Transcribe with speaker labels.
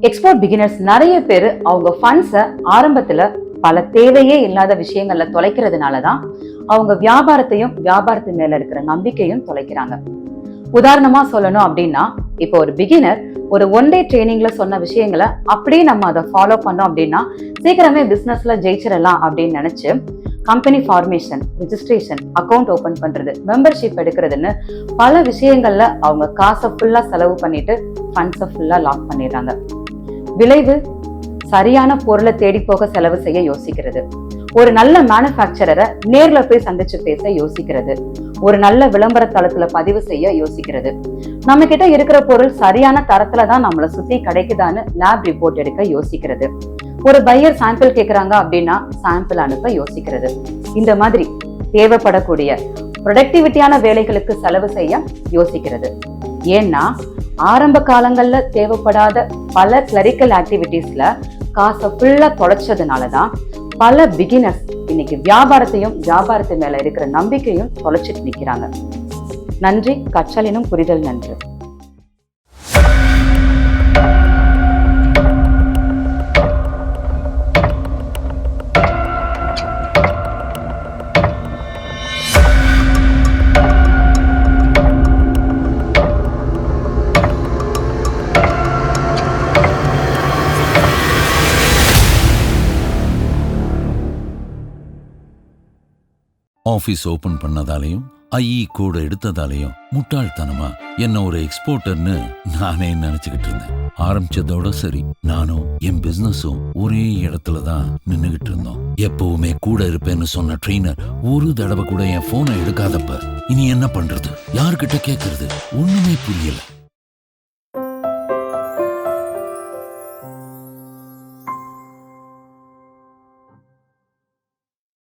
Speaker 1: Export beginners நிறைய பேர் அவங்க ஃபண்ட்ஸை ஆரம்பத்துல பல தேவையே இல்லாத விஷயங்கள்ல தொலைக்கிறதுனாலதான் அவங்க வியாபாரத்தையும் வியாபாரத்து மேல இருக்கிற நம்பிக்கையும் தொலைக்கிறாங்க. உதாரணமா சொல்லணும் அப்படின்னா, இப்போ ஒரு பிகினர் ஒரு ஒன் டே ட்ரைனிங்ல சொன்ன விஷயங்களை அப்படியே நம்ம அதை ஃபாலோ பண்ணோம் அப்படின்னா சீக்கிரமே பிசினஸ்ல ஜெயிச்சிடலாம் அப்படின்னு நினைச்சு company formation, registration, account open பண்றது, மெம்பர்ஷிப் எடுக்கிறதுன்னு பல விஷயங்கள்ல அவங்க காசை ஃபுல்லா செலவு பண்ணிட்டு ஃபண்ட்ஸை ஃபுல்லா லாக் பண்ணிடுறாங்க. விளைவு, சரியான பொருளை தேடி போக செலவு செய்ய யோசிக்கிறது, ஒரு நல்ல மேனுஃபேக்சரரை நேர்ல போய் சந்திச்சு பேச யோசிக்கிறது, ஒரு நல்ல விளம்பர தளத்துல பதிவு செய்ய யோசிக்கிறது, நம்ம கிட்ட இருக்கிற பொருள் சரியான தரத்துல தான் நம்மளை சுத்தி கிடைக்குதான்னு லேப் ரிப்போர்ட் எடுக்க யோசிக்கிறது, ஒரு பையர் சாம்பிள் கேக்குறாங்க அப்படின்னா சாம்பிள் அனுப்ப யோசிக்கிறது. இந்த மாதிரி தேவைப்படக்கூடிய ப்ரொடக்டிவிட்டியான வேலைகளுக்கு செலவு செய்ய யோசிக்கிறது. ஏன்னா ஆரம்ப காலங்கள்ல தேவைப்படாத பல கிளரிக்கல் ஆக்டிவிட்டிஸ்ல காசை ஃபுல்லா தொலைச்சதுனாலதான் பல பிகினர்ஸ் இன்னைக்கு வியாபாரத்தையும் வியாபாரத்து மேல இருக்கிற நம்பிக்கையும் தொலைச்சிட்டு நிக்கிறாங்க. நன்றி. கற்றலினும் புரிதல் நன்று.
Speaker 2: ஆபீஸ் ஓபன் பண்ணதாலையும் ஐஇ கூட எடுத்ததாலையும் முட்டாள்தனமா என்ன ஒரு எக்ஸ்போர்ட்டர்னு நானே நினைச்சுக்கிட்டு இருந்தேன். ஆரம்பிச்சதோட சரி, நானும் என் பிசினஸும் ஒரே இடத்துலதான் நின்னுகிட்டு இருந்தோம். எப்பவுமே கூட இருப்பேன்னு சொன்ன ட்ரெயினர் ஒரு தடவை கூட என் போனை எடுக்காதப்ப இனி என்ன பண்றது, யார்கிட்ட கேட்கறது, ஒண்ணுமே புரியல.